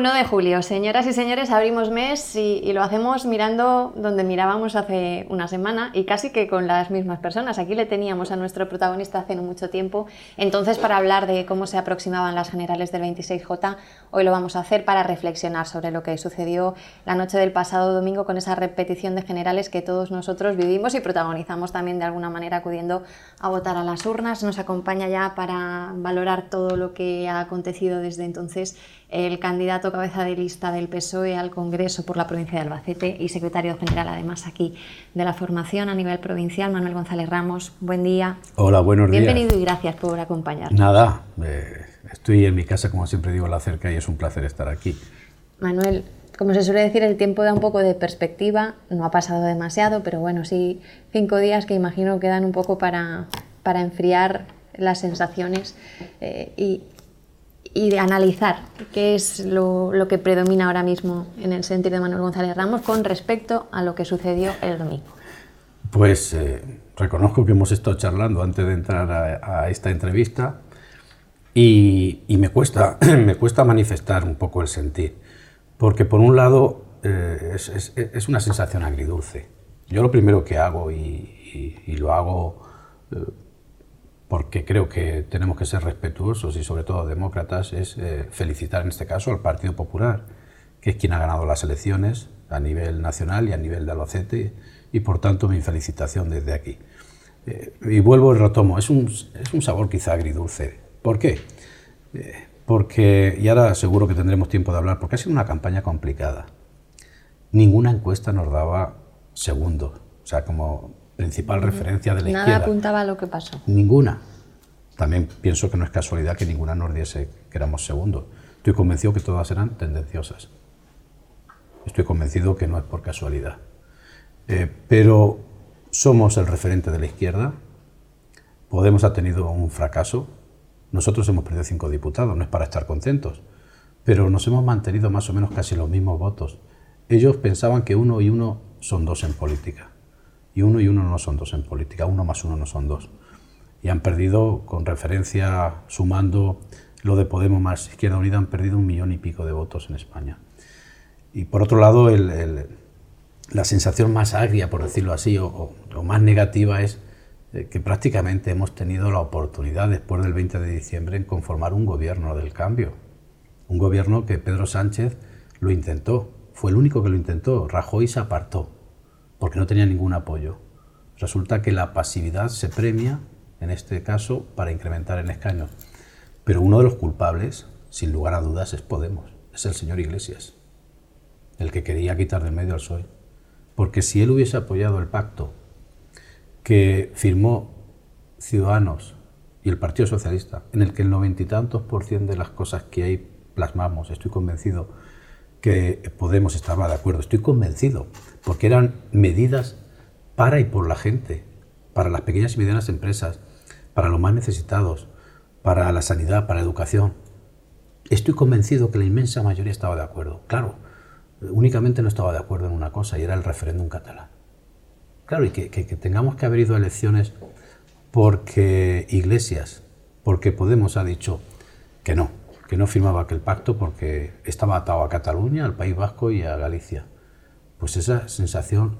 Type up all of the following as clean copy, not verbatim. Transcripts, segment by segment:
1 de julio, señoras y señores, abrimos mes y lo hacemos mirando donde mirábamos hace una semana y casi que con las mismas personas. Aquí le teníamos a nuestro protagonista hace no mucho tiempo. Entonces, para hablar de cómo se aproximaban las generales del 26J, hoy lo vamos a hacer para reflexionar sobre lo que sucedió la noche del pasado domingo con esa repetición de generales que todos nosotros vivimos y protagonizamos también de alguna manera acudiendo a votar a las urnas. Nos acompaña ya para valorar todo lo que ha acontecido desde entonces el candidato cabeza de lista del PSOE al Congreso por la provincia de Albacete y secretario general además aquí de la formación a nivel provincial, Manuel González Ramos. Buen día. Hola, buenos días. Bienvenido y gracias por acompañarnos. Nada, estoy en mi casa, como siempre digo, la cerca y es un placer estar aquí. Manuel, como se suele decir, el tiempo da un poco de perspectiva, no ha pasado demasiado, pero bueno, sí 5 días que imagino que dan un poco para enfriar las sensaciones y de analizar qué es lo que predomina ahora mismo en el sentir de Manuel González Ramos con respecto a lo que sucedió el domingo. Pues reconozco que hemos estado charlando antes de entrar a esta entrevista y me cuesta manifestar un poco el sentir, porque por un lado es una sensación agridulce. Yo lo primero que hago, y lo hago porque creo que tenemos que ser respetuosos y sobre todo demócratas, es felicitar en este caso al Partido Popular, que es quien ha ganado las elecciones a nivel nacional y a nivel de Albacete, y por tanto mi felicitación desde aquí. Y vuelvo y retomo, es un sabor quizá agridulce. ¿Por qué? Porque, y ahora seguro que tendremos tiempo de hablar, porque ha sido una campaña complicada. Ninguna encuesta nos daba segundo, o sea, como principal referencia de la izquierda. Nada apuntaba a lo que pasó. Ninguna. También pienso que no es casualidad que ninguna nos diese que éramos segundos. Estoy convencido que todas eran tendenciosas. Estoy convencido que no es por casualidad. Pero somos el referente de la izquierda. Podemos ha tenido un fracaso. Nosotros hemos perdido 5 diputados, no es para estar contentos. Pero nos hemos mantenido más o menos casi los mismos votos. Ellos pensaban que 1 y 1 son 2 en política. Y 1 y 1 no son 2 en política, 1 más 1 no son 2. Y han perdido, con referencia, sumando lo de Podemos más Izquierda Unida, han perdido 1 millón y pico de votos en España. Y por otro lado, la sensación más agria, por decirlo así, o más negativa es que prácticamente hemos tenido la oportunidad, después del 20 de diciembre, en conformar un gobierno del cambio. Un gobierno que Pedro Sánchez lo intentó, fue el único que lo intentó. Rajoy se apartó, porque no tenía ningún apoyo. Resulta que la pasividad se premia, en este caso, para incrementar en escaños. Pero uno de los culpables, sin lugar a dudas, es Podemos, es el señor Iglesias, el que quería quitar del medio al PSOE. Porque si él hubiese apoyado el pacto que firmó Ciudadanos y el Partido Socialista, en el que el 90 y tantos % de las cosas que ahí plasmamos, estoy convencido que Podemos estaba de acuerdo, estoy convencido, porque eran medidas para y por la gente, para las pequeñas y medianas empresas, para los más necesitados, para la sanidad, para la educación. Estoy convencido que la inmensa mayoría estaba de acuerdo. Claro, únicamente no estaba de acuerdo en una cosa, y era el referéndum catalán. Claro, y que tengamos que haber ido a elecciones porque Iglesias, porque Podemos ha dicho que no firmaba aquel pacto porque estaba atado a Cataluña, al País Vasco y a Galicia. Pues esa sensación,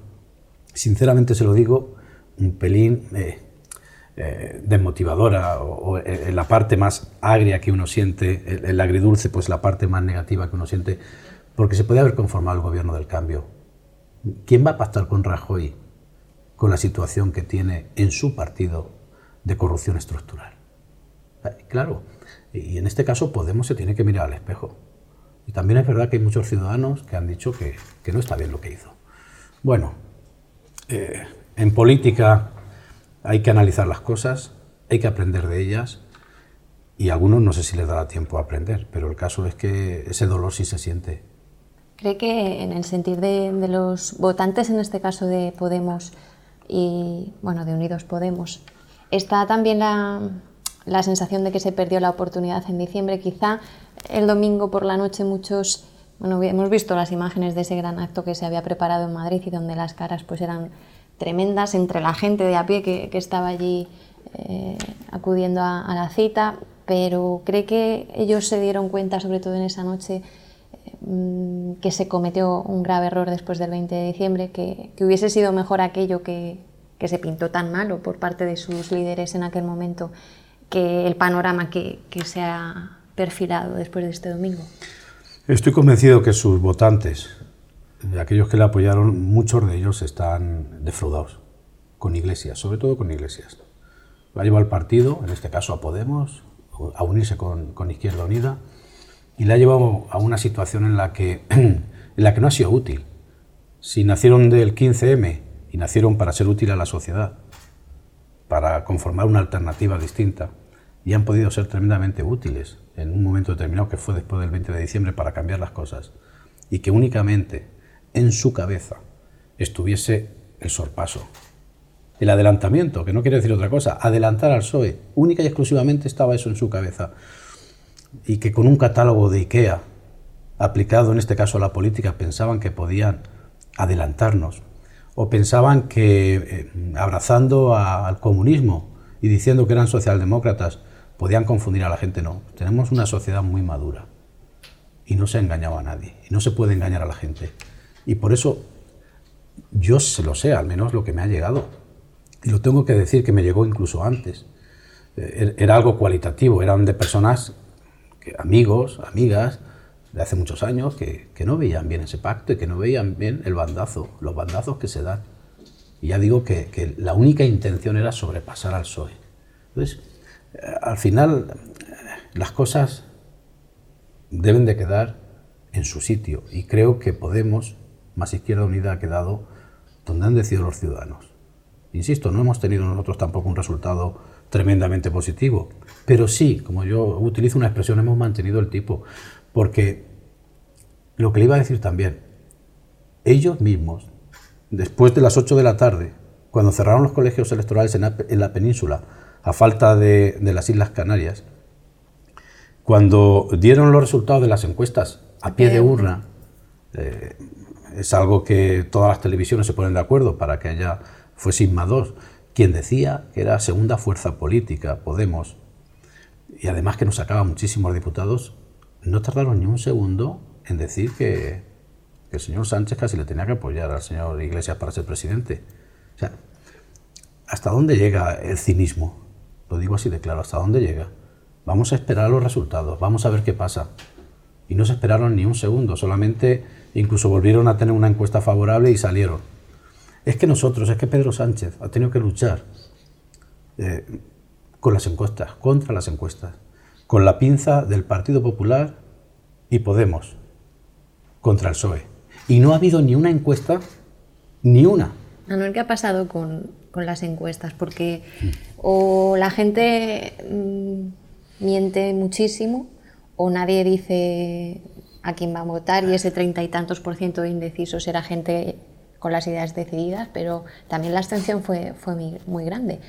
sinceramente se lo digo, un pelín desmotivadora, o en la parte más agria que uno siente, el agridulce, pues la parte más negativa que uno siente, porque se podía haber conformado el gobierno del cambio. ¿Quién va a pactar con Rajoy con la situación que tiene en su partido de corrupción estructural? Claro, y en este caso Podemos se tiene que mirar al espejo. Y también es verdad que hay muchos ciudadanos que han dicho que no está bien lo que hizo. Bueno, en política hay que analizar las cosas, hay que aprender de ellas, y a algunos no sé si les dará tiempo a aprender, pero el caso es que ese dolor sí se siente. ¿Cree que en el sentir de los votantes, en este caso de Podemos y bueno, de Unidos Podemos, está también la sensación de que se perdió la oportunidad en diciembre? Quizá el domingo por la noche muchos, bueno, hemos visto las imágenes de ese gran acto que se había preparado en Madrid y donde las caras pues eran tremendas entre la gente de a pie que estaba allí acudiendo a la cita, pero ¿cree que ellos se dieron cuenta, sobre todo en esa noche, que se cometió un grave error después del 20 de diciembre, que hubiese sido mejor aquello que se pintó tan malo por parte de sus líderes en aquel momento, que el panorama que se ha perfilado después de este domingo? Estoy convencido que sus votantes, aquellos que le apoyaron, muchos de ellos están defraudados con Iglesias, sobre todo con Iglesias. Lo ha llevado al partido, en este caso a Podemos, a unirse con Izquierda Unida, y le ha llevado a una situación en la que no ha sido útil. Si nacieron del 15M y nacieron para ser útil a la sociedad, para conformar una alternativa distinta, y han podido ser tremendamente útiles en un momento determinado, que fue después del 20 de diciembre, para cambiar las cosas, y que únicamente en su cabeza estuviese el sorpaso, el adelantamiento, que no quiere decir otra cosa, adelantar al PSOE, única y exclusivamente estaba eso en su cabeza, y que con un catálogo de IKEA aplicado en este caso a la política pensaban que podían adelantarnos, o pensaban que abrazando al comunismo y diciendo que eran socialdemócratas podían confundir a la gente. No, tenemos una sociedad muy madura y no se ha engañado a nadie, y no se puede engañar a la gente, y por eso yo se lo sé, al menos lo que me ha llegado, y lo tengo que decir que me llegó incluso antes. Era algo cualitativo, eran de personas, amigos, amigas de hace muchos años, que no veían bien ese pacto y que no veían bien el bandazo, los bandazos que se dan. Y ya digo que la única intención era sobrepasar al PSOE. Entonces, al final, las cosas deben de quedar en su sitio, y creo que Podemos, más Izquierda Unida, ha quedado donde han decidido los ciudadanos. Insisto, no hemos tenido nosotros tampoco un resultado tremendamente positivo, pero sí, como yo utilizo una expresión, hemos mantenido el tipo, porque lo que le iba a decir también, ellos mismos, después de las 8 de la tarde, cuando cerraron los colegios electorales en la península, a falta de las Islas Canarias, cuando dieron los resultados de las encuestas a pie de urna, es algo que todas las televisiones se ponen de acuerdo para que fue Sigma 2, quien decía que era segunda fuerza política, Podemos, y además que nos sacaba muchísimos diputados, no tardaron ni un segundo en decir que el señor Sánchez casi le tenía que apoyar al señor Iglesias para ser presidente. O sea, ¿hasta dónde llega el cinismo? Lo digo así de claro, ¿hasta dónde llega? Vamos a esperar los resultados, vamos a ver qué pasa. Y no se esperaron ni un segundo, solamente incluso volvieron a tener una encuesta favorable y salieron. Es que Pedro Sánchez ha tenido que luchar con las encuestas, contra las encuestas, con la pinza del Partido Popular y Podemos, contra el PSOE. Y no ha habido ni una encuesta, ni una. Manuel, ¿qué ha pasado con las encuestas? Porque o la gente miente muchísimo, o nadie dice a quién va a votar, y ese 30 y tantos % de indecisos era gente con las ideas decididas, pero también la abstención fue muy grande.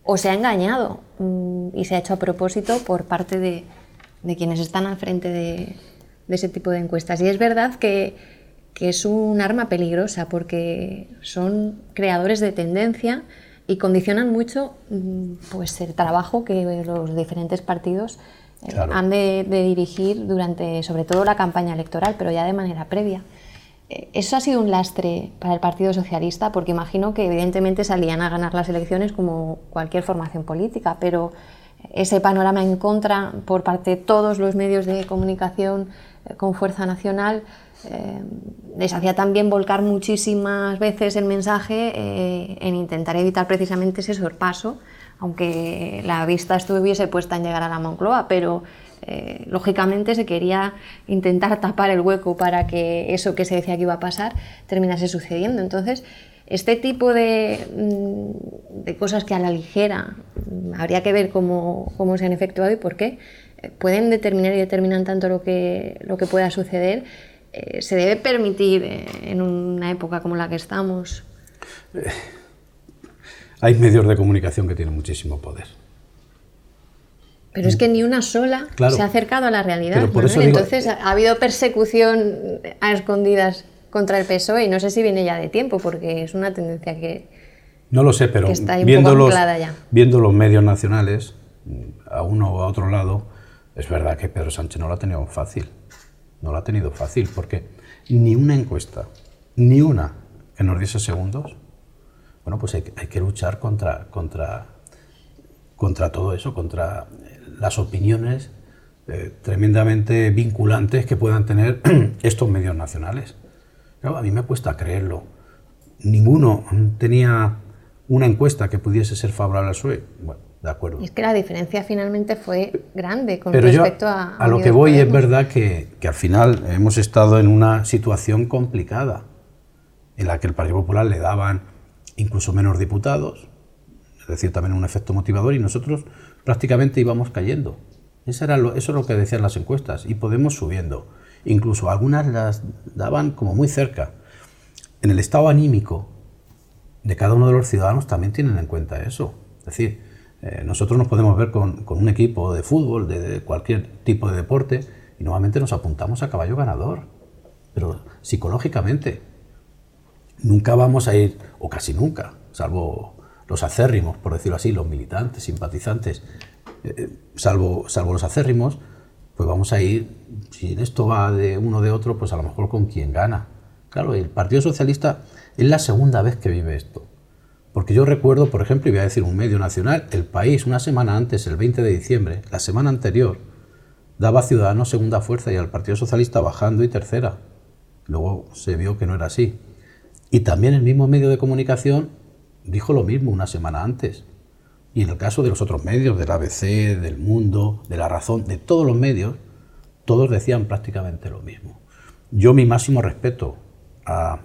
O se ha engañado y se ha hecho a propósito por parte de quienes están al frente de ese tipo de encuestas. Y es verdad que es un arma peligrosa, porque son creadores de tendencia y condicionan mucho pues el trabajo que los diferentes partidos han de dirigir durante, sobre todo, la campaña electoral, pero ya de manera previa. Eso ha sido un lastre para el Partido Socialista, porque imagino que evidentemente salían a ganar las elecciones como cualquier formación política, pero ese panorama en contra por parte de todos los medios de comunicación con fuerza nacional les hacía también volcar muchísimas veces el mensaje en intentar evitar precisamente ese sorpaso, aunque la vista estuviese puesta en llegar a la Moncloa, pero lógicamente se quería intentar tapar el hueco para que eso que se decía que iba a pasar terminase sucediendo. Entonces, este tipo de cosas que a la ligera habría que ver cómo se han efectuado y por qué, pueden determinar y determinan tanto lo que pueda suceder. ¿Se debe permitir en una época como la que estamos? Hay medios de comunicación que tienen muchísimo poder. Pero es que ni una sola se ha acercado a la realidad. Por eso digo, entonces ha habido persecución a escondidas contra el PSOE, y no sé si viene ya de tiempo, porque es una tendencia que no lo sé, pero está ahí un poco anclada ya. Viendo los medios nacionales, a uno o a otro lado, es verdad que Pedro Sánchez no lo ha tenido fácil. no lo ha tenido fácil, porque ni una encuesta, ni una que nos diese segundos, bueno, pues hay que luchar contra todo eso, contra las opiniones tremendamente vinculantes que puedan tener estos medios nacionales. Claro, a mí me cuesta creerlo. Ninguno tenía una encuesta que pudiese ser favorable al PSOE. Bueno, de acuerdo. Y es que la diferencia finalmente fue grande con Pero respecto a lo que voy es verdad que al final hemos estado en una situación complicada en la que el Partido Popular le daban incluso menos diputados, es decir, también un efecto motivador, y nosotros prácticamente íbamos cayendo. Eso es lo que decían las encuestas, y Podemos subiendo. Incluso algunas las daban como muy cerca. En el estado anímico de cada uno de los ciudadanos también tienen en cuenta eso. Es decir, nosotros nos podemos ver con un equipo de fútbol, de cualquier tipo de deporte, y normalmente nos apuntamos a caballo ganador. Pero psicológicamente nunca vamos a ir, o casi nunca, salvo los acérrimos, por decirlo así, los militantes, simpatizantes, salvo los acérrimos, pues vamos a ir, si en esto va de uno de otro, pues a lo mejor con quien gana. Claro, el Partido Socialista es la segunda vez que vive esto. Porque yo recuerdo, por ejemplo, y voy a decir un medio nacional, El País, una semana antes, el 20 de diciembre, la semana anterior, daba a Ciudadanos segunda fuerza y al Partido Socialista bajando y tercera. Luego se vio que no era así. Y también el mismo medio de comunicación dijo lo mismo una semana antes. Y en el caso de los otros medios, del ABC, del Mundo, de La Razón, de todos los medios, todos decían prácticamente lo mismo. Yo mi máximo respeto a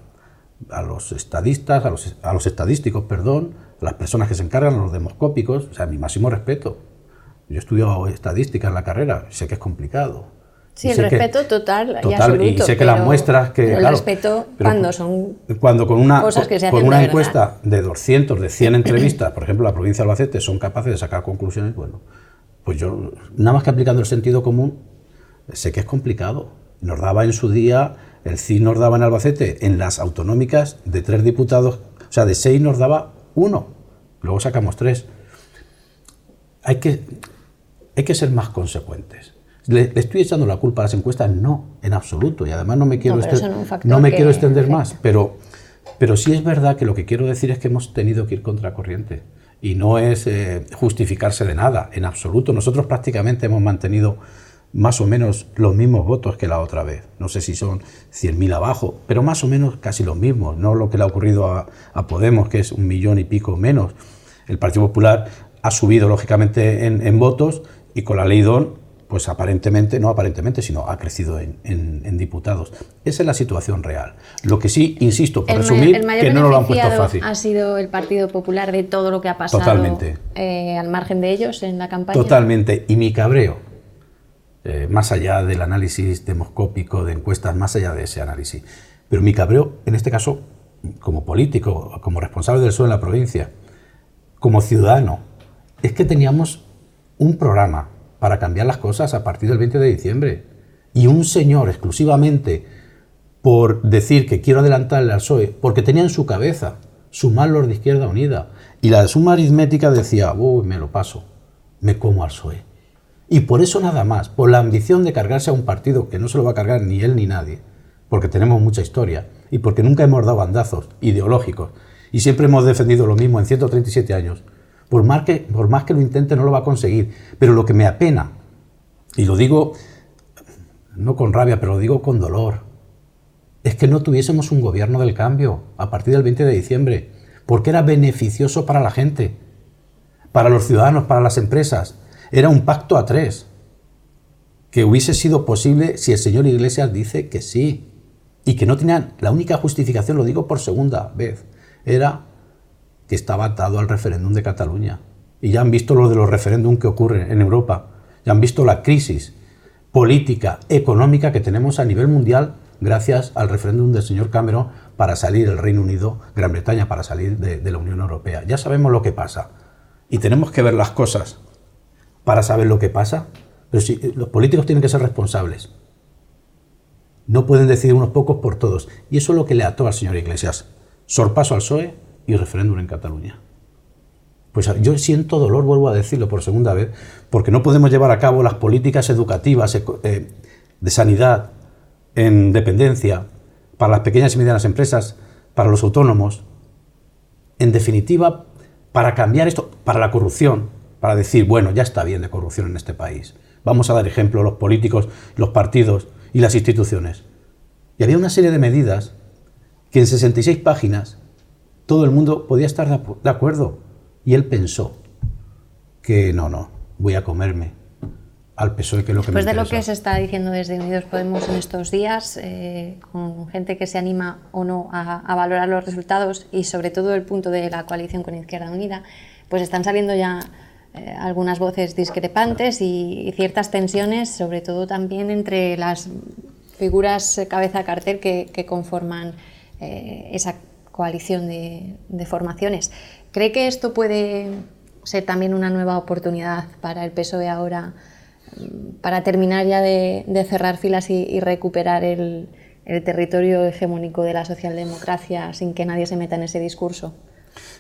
los estadistas, a los estadísticos, perdón, a las personas que se encargan, a los demoscópicos, o sea, mi máximo respeto. Yo he estudiado estadística en la carrera, sé que es complicado. Sí, el respeto total y absoluto. Y sé que las muestras que... El respeto cuando son con una, cosas que se con hacen una de encuesta de 200, de 100 entrevistas, por ejemplo, la provincia de Albacete, son capaces de sacar conclusiones, bueno, pues yo, nada más que aplicando el sentido común, sé que es complicado. Nos daba en su día, el CIS nos daba en Albacete, en las autonómicas, de 3 diputados, o sea, de 6 nos daba 1, luego sacamos 3. Hay que ser más consecuentes. ¿Le estoy echando la culpa a las encuestas? No, en absoluto, y además no me quiero extender más, pero sí es verdad que lo que quiero decir es que hemos tenido que ir contracorriente, y no es justificarse de nada, en absoluto. Nosotros prácticamente hemos mantenido más o menos los mismos votos que la otra vez. No sé si son 100.000 abajo, pero más o menos casi los mismos, no lo que le ha ocurrido a Podemos, que es 1 millón y pico menos. El Partido Popular ha subido lógicamente en votos, y con la ley DON, pues aparentemente, no aparentemente, sino ha crecido en diputados. Esa es la situación real. Lo que sí, insisto, por resumir, que no nos lo han puesto fácil. ¿Ha sido el Partido Popular de todo lo que ha pasado? Totalmente. Al margen de ellos en la campaña? Totalmente. Y mi cabreo, más allá del análisis demoscópico, de encuestas, más allá de ese análisis, pero mi cabreo, en este caso, como político, como responsable del PSOE en la provincia, como ciudadano, es que teníamos un programa para cambiar las cosas a partir del 20 de diciembre. Y un señor exclusivamente por decir que quiero adelantarle al PSOE, porque tenía en su cabeza sumar los de Izquierda Unida. Y la suma aritmética decía, uy, me lo paso, me como al PSOE. Y por eso nada más, por la ambición de cargarse a un partido que no se lo va a cargar ni él ni nadie, porque tenemos mucha historia y porque nunca hemos dado bandazos ideológicos y siempre hemos defendido lo mismo en 137 años. Por más que lo intente, no lo va a conseguir. Pero lo que me apena, y lo digo no con rabia, pero lo digo con dolor, es que no tuviésemos un gobierno del cambio a partir del 20 de diciembre, porque era beneficioso para la gente, para los ciudadanos, para las empresas. Era un pacto a 3, que hubiese sido posible si el señor Iglesias dice que sí, y que no tenían, la única justificación, lo digo por segunda vez, era que estaba atado al referéndum de Cataluña. Y ya han visto lo de los referéndums que ocurren en Europa. Ya han visto la crisis política, económica que tenemos a nivel mundial gracias al referéndum del señor Cameron para salir el Reino Unido, Gran Bretaña, para salir de la Unión Europea. Ya sabemos lo que pasa. Y tenemos que ver las cosas para saber lo que pasa. Pero si, los políticos tienen que ser responsables. No pueden decidir unos pocos por todos. Y eso es lo que le ató al señor Iglesias. Sorpaso al PSOE y referéndum en Cataluña. Pues yo siento dolor, vuelvo a decirlo por segunda vez, porque no podemos llevar a cabo las políticas educativas, de sanidad, en dependencia, para las pequeñas y medianas empresas, para los autónomos, en definitiva, para cambiar esto, para la corrupción, para decir, bueno, ya está bien de corrupción en este país. Vamos a dar ejemplo los políticos, los partidos y las instituciones. Y había una serie de medidas que en 66 páginas todo el mundo podía estar de acuerdo. Y él pensó que no, voy a comerme al PSOE, que es lo que me interesa. Después de lo que se está diciendo desde Unidos Podemos en estos días, con gente que se anima o no a valorar los resultados y sobre todo el punto de la coalición con Izquierda Unida, pues están saliendo ya algunas voces discrepantes y ciertas tensiones, sobre todo también entre las figuras cabeza de cartel que conforman esa coalición de formaciones. ¿Cree que esto puede ser también una nueva oportunidad para el PSOE ahora, para terminar ya de cerrar filas y recuperar el territorio hegemónico de la socialdemocracia sin que nadie se meta en ese discurso?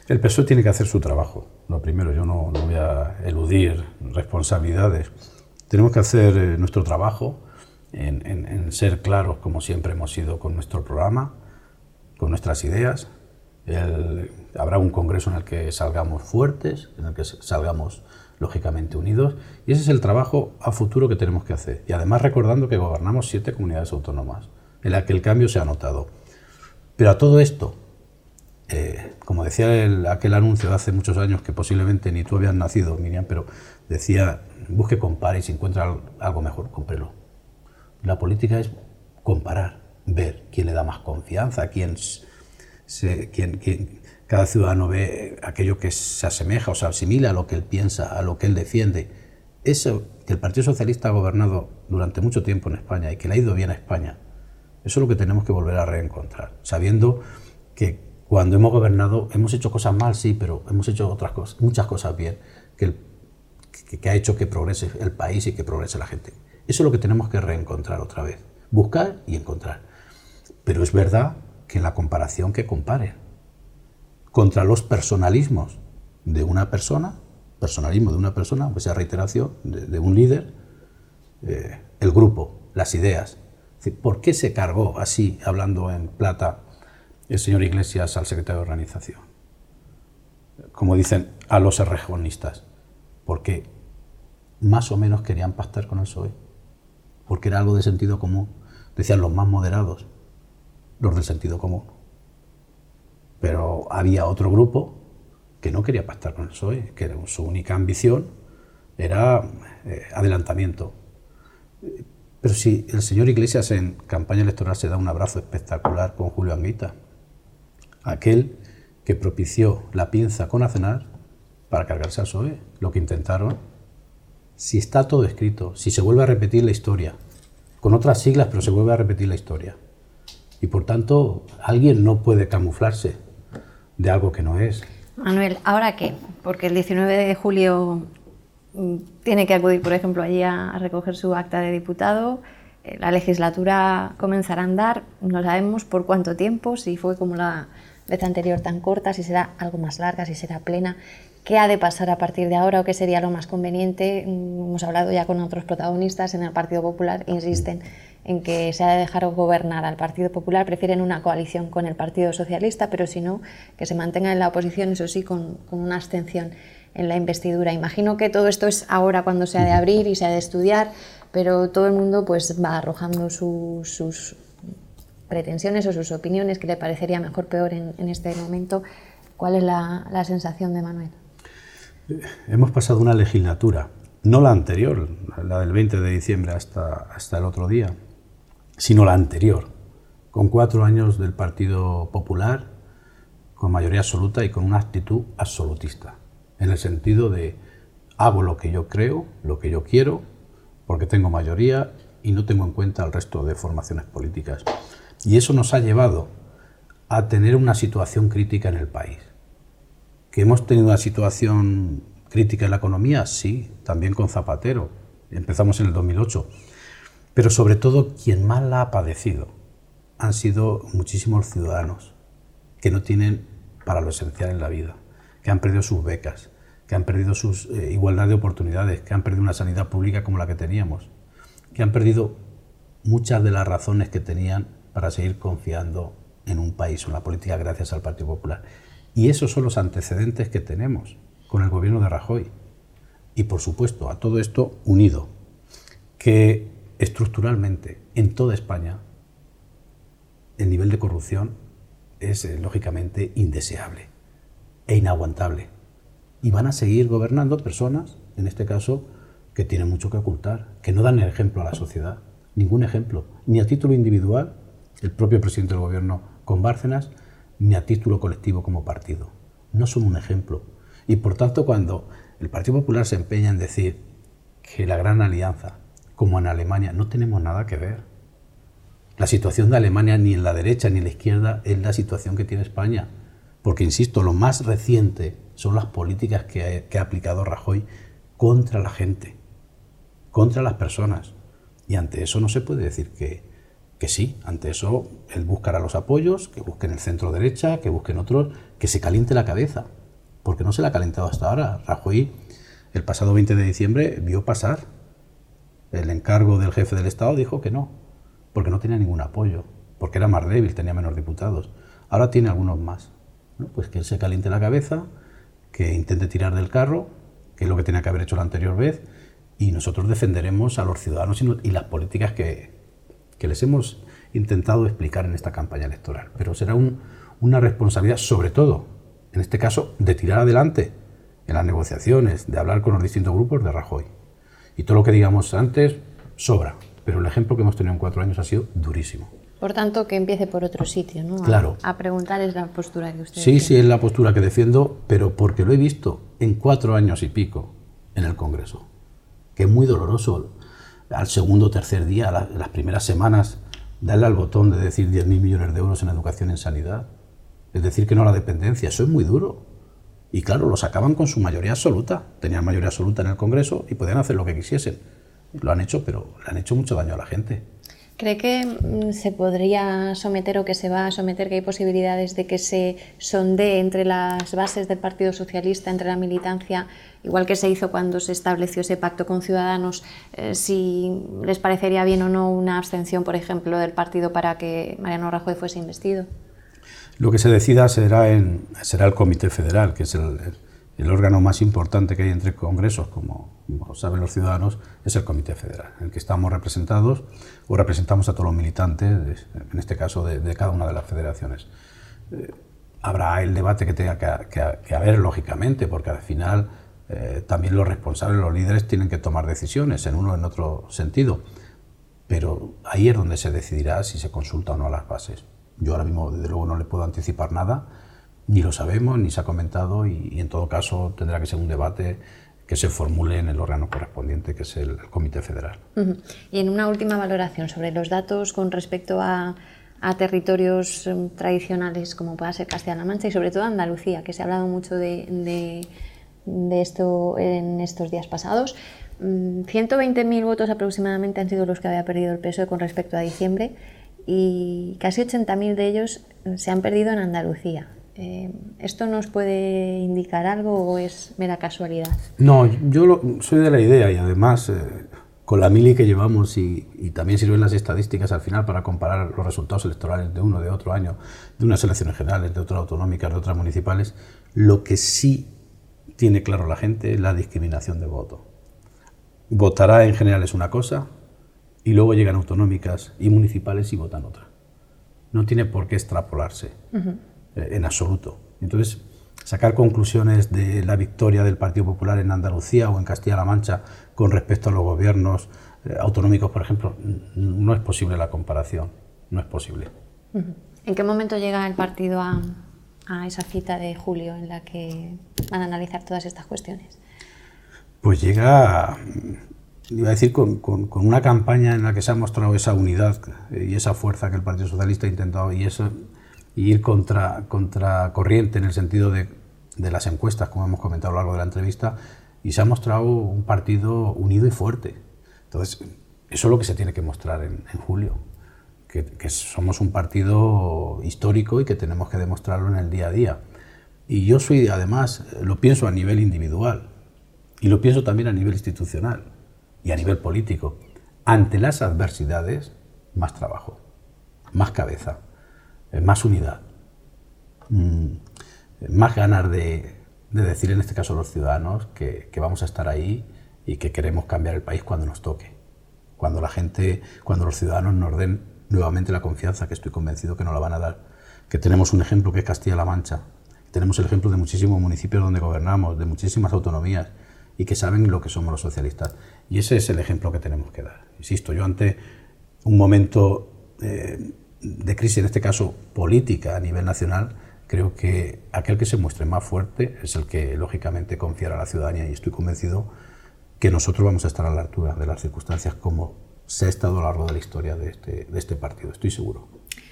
El PSOE tiene que hacer su trabajo. Lo primero, yo no voy a eludir responsabilidades. Tenemos que hacer nuestro trabajo en ser claros, como siempre hemos sido, con nuestro programa, con nuestras ideas. Habrá un congreso en el que salgamos fuertes, en el que salgamos lógicamente unidos, y ese es el trabajo a futuro que tenemos que hacer. Y además recordando que gobernamos 7 comunidades autónomas, en las que el cambio se ha notado. Pero a todo esto, como decía aquel anuncio de hace muchos años, que posiblemente ni tú habías nacido, Miriam, pero decía, busque, compare, y si encuentra algo mejor, cómprelo. La política es comparar, ver quién le da más confianza, quién cada ciudadano ve aquello que se asemeja o se asimila a lo que él piensa, a lo que él defiende. Eso que el Partido Socialista ha gobernado durante mucho tiempo en España y que le ha ido bien a España, eso es lo que tenemos que volver a reencontrar, sabiendo que cuando hemos gobernado hemos hecho cosas mal, sí, pero hemos hecho otras cosas, muchas cosas bien, que ha hecho que progrese el país y que progrese la gente. Eso es lo que tenemos que reencontrar otra vez, buscar y encontrar. Pero es verdad que en la comparación que compare contra los personalismos de una persona, aunque sea reiteración, de un líder, el grupo, las ideas. Es decir, ¿por qué se cargó así, hablando en plata, el señor Iglesias al secretario de organización? Como dicen, a los errejonistas. Porque más o menos querían pactar con el PSOE. Porque era algo de sentido común. Decían los más moderados, los del sentido común. Pero había otro grupo que no quería pactar con el PSOE, que su única ambición era adelantamiento. Pero si el señor Iglesias en campaña electoral se da un abrazo espectacular con Julio Anguita, aquel que propició la pinza con Aznar para cargarse al PSOE, lo que intentaron, si está todo escrito, si se vuelve a repetir la historia, con otras siglas, pero se vuelve a repetir la historia. Y por tanto, alguien no puede camuflarse de algo que no es. Manuel, ¿ahora qué? Porque el 19 de julio tiene que acudir, por ejemplo, allí a recoger su acta de diputado. La legislatura comenzará a andar, no sabemos por cuánto tiempo, si fue como la vez anterior tan corta, si será algo más larga, si será plena. ¿Qué ha de pasar a partir de ahora o qué sería lo más conveniente? Hemos hablado ya con otros protagonistas en el Partido Popular, insisten en que se ha de dejar gobernar al Partido Popular, prefieren una coalición con el Partido Socialista, pero si no, que se mantenga en la oposición, eso sí, con una abstención en la investidura. Imagino que todo esto es ahora cuando se ha de abrir y se ha de estudiar, pero todo el mundo pues va arrojando sus pretensiones o sus opiniones, que le parecería mejor, peor en este momento. ¿Cuál es la sensación de Manuel? Hemos pasado una legislatura, no la anterior, la del 20 de diciembre hasta el otro día, sino la anterior, con 4 años del Partido Popular, con mayoría absoluta y con una actitud absolutista, en el sentido de hago lo que yo creo, lo que yo quiero, porque tengo mayoría y no tengo en cuenta el resto de formaciones políticas. Y eso nos ha llevado a tener una situación crítica en el país. ¿Que hemos tenido una situación crítica en la economía? Sí, también con Zapatero. Empezamos en el 2008. Pero sobre todo, quien más la ha padecido han sido muchísimos ciudadanos que no tienen para lo esencial en la vida, que han perdido sus becas, que han perdido su igualdad de oportunidades, que han perdido una sanidad pública como la que teníamos, que han perdido muchas de las razones que tenían para seguir confiando en un país o en la política gracias al Partido Popular. Y esos son los antecedentes que tenemos con el gobierno de Rajoy. Y por supuesto, a todo esto unido, que estructuralmente en toda España el nivel de corrupción es lógicamente indeseable e inaguantable. Y van a seguir gobernando personas, en este caso, que tienen mucho que ocultar, que no dan el ejemplo a la sociedad, ningún ejemplo, ni a título individual, el propio presidente del gobierno con Bárcenas, ni a título colectivo como partido. No son un ejemplo. Y por tanto, cuando el Partido Popular se empeña en decir que la gran alianza, como en Alemania, no tenemos nada que ver. La situación de Alemania ni en la derecha ni en la izquierda es la situación que tiene España. Porque, insisto, lo más reciente son las políticas que ha aplicado Rajoy contra la gente, contra las personas. Y ante eso no se puede decir que sí. Ante eso él buscará los apoyos, que busquen el centro derecha, que busquen otros, que se caliente la cabeza. Porque no se la ha calentado hasta ahora. Rajoy, el pasado 20 de diciembre, vio pasar el encargo del jefe del Estado, dijo que no, porque no tenía ningún apoyo, porque era más débil, tenía menos diputados. Ahora tiene algunos más. Bueno, pues que él se caliente la cabeza, que intente tirar del carro, que es lo que tenía que haber hecho la anterior vez, y nosotros defenderemos a los ciudadanos y las políticas que les hemos intentado explicar en esta campaña electoral. Pero será una responsabilidad, sobre todo, en este caso, de tirar adelante en las negociaciones, de hablar con los distintos grupos de Rajoy. Y todo lo que digamos antes sobra, pero el ejemplo que hemos tenido en 4 años ha sido durísimo. Por tanto, que empiece por otro sitio, ¿no? Claro. A preguntar es la postura que usted Sí, defiende. sí, es la postura que defiendo, pero porque lo he visto en 4 años y pico en el Congreso, que es muy doloroso al segundo o tercer día, las primeras semanas, darle al botón de decir 10.000 millones de euros en educación y en sanidad. Es decir, que no a la dependencia, eso es muy duro. Y claro, lo sacaban con su mayoría absoluta. Tenían mayoría absoluta en el Congreso y podían hacer lo que quisiesen. Lo han hecho, pero le han hecho mucho daño a la gente. ¿Cree que se podría someter o que se va a someter, que hay posibilidades de que se sondee entre las bases del Partido Socialista, entre la militancia, igual que se hizo cuando se estableció ese pacto con Ciudadanos, si les parecería bien o no una abstención, por ejemplo, del partido para que Mariano Rajoy fuese investido? Lo que se decida será el Comité Federal, que es el órgano más importante que hay entre congresos, como saben los ciudadanos, es el Comité Federal, en el que estamos representados o representamos a todos los militantes, en este caso de cada una de las federaciones. Habrá el debate que tenga que haber, lógicamente, porque al final también los responsables, los líderes, tienen que tomar decisiones en uno o en otro sentido, pero ahí es donde se decidirá si se consulta o no a las bases. Yo ahora mismo, desde luego, no le puedo anticipar nada, ni lo sabemos, ni se ha comentado, y en todo caso tendrá que ser un debate que se formule en el órgano correspondiente, que es el Comité Federal. Y en una última valoración sobre los datos con respecto a territorios tradicionales como pueda ser Castilla-La Mancha y sobre todo Andalucía, que se ha hablado mucho de esto en estos días pasados. 120.000 votos aproximadamente han sido los que había perdido el PSOE con respecto a diciembre, y casi 80.000 de ellos se han perdido en Andalucía. ¿Esto nos puede indicar algo o es mera casualidad? No, yo soy de la idea, y además con la mili que llevamos y también sirven las estadísticas al final para comparar los resultados electorales de uno, de otro año, de unas elecciones generales, de otras autonómicas, de otras municipales, lo que sí tiene claro la gente es la discriminación de voto. Votará en general es una cosa, y luego llegan autonómicas y municipales y votan otra. No tiene por qué extrapolarse en absoluto. Entonces, sacar conclusiones de la victoria del Partido Popular en Andalucía o en Castilla-La Mancha con respecto a los gobiernos autonómicos, por ejemplo, no es posible la comparación, no es posible. ¿En qué momento llega el partido a esa cita de julio en la que van a analizar todas estas cuestiones? Pues llega, iba a decir, con una campaña en la que se ha mostrado esa unidad y esa fuerza que el Partido Socialista ha intentado, y ir contra corriente en el sentido de las encuestas, como hemos comentado a lo largo de la entrevista, y se ha mostrado un partido unido y fuerte. Entonces, eso es lo que se tiene que mostrar en julio, que somos un partido histórico y que tenemos que demostrarlo en el día a día. Y yo soy, además, lo pienso a nivel individual, y lo pienso también a nivel institucional y a nivel político. Ante las adversidades, más trabajo, más cabeza, más unidad, más ganas de decir en este caso a los ciudadanos que vamos a estar ahí y que queremos cambiar el país cuando nos toque. Cuando los ciudadanos nos den nuevamente la confianza, que estoy convencido que nos la van a dar, que tenemos un ejemplo que es Castilla-La Mancha, tenemos el ejemplo de muchísimos municipios donde gobernamos, de muchísimas autonomías y que saben lo que somos los socialistas. Y ese es el ejemplo que tenemos que dar. Insisto, yo ante un momento de crisis, en este caso política a nivel nacional, creo que aquel que se muestre más fuerte es el que lógicamente confiará a la ciudadanía y estoy convencido que nosotros vamos a estar a la altura de las circunstancias como se ha estado a lo largo de la historia de este partido, estoy seguro.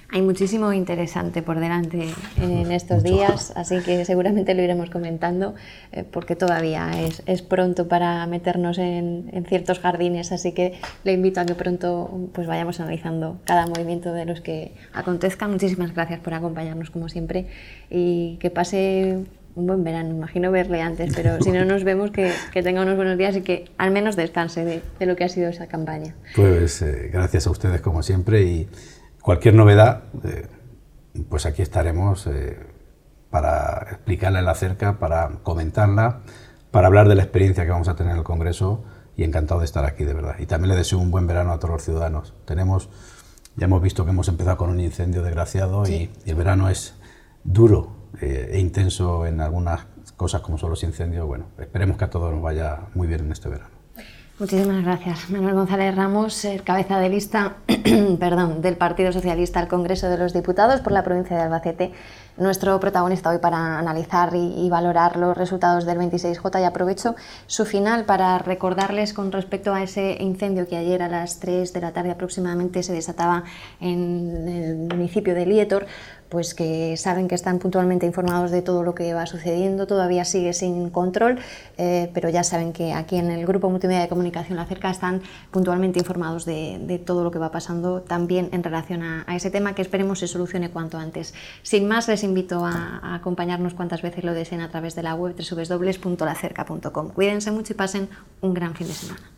Hay muchísimo interesante por delante en estos días, así que seguramente lo iremos comentando, porque todavía es pronto para meternos en ciertos jardines, así que le invito a que pronto pues vayamos analizando cada movimiento de los que acontezcan. Muchísimas gracias por acompañarnos como siempre y que pase un buen verano. Imagino verle antes, pero si no nos vemos, que tenga unos buenos días y que al menos descanse de lo que ha sido esa campaña. Pues gracias a ustedes como siempre y cualquier novedad, pues aquí estaremos para explicarla en la cerca, para comentarla, para hablar de la experiencia que vamos a tener en el Congreso y encantado de estar aquí, de verdad. Y también le deseo un buen verano a todos los ciudadanos. Ya hemos visto que hemos empezado con un incendio desgraciado y el verano es duro e intenso en algunas cosas como son los incendios. Bueno, esperemos que a todos nos vaya muy bien en este verano. Muchísimas gracias. Manuel González Ramos, cabeza de lista del Partido Socialista al Congreso de los Diputados por la provincia de Albacete, nuestro protagonista hoy para analizar y valorar los resultados del 26J. Y aprovecho su final para recordarles con respecto a ese incendio que ayer a las 3 de la tarde aproximadamente se desataba en el municipio de Lietor, pues que saben que están puntualmente informados de todo lo que va sucediendo. Todavía sigue sin control, pero ya saben que aquí en el Grupo Multimedia de Comunicación La Cerca están puntualmente informados de todo lo que va pasando también en relación a ese tema, que esperemos se solucione cuanto antes. Sin más, les invito a acompañarnos cuantas veces lo deseen a través de la web www.lacerca.com. Cuídense mucho y pasen un gran fin de semana.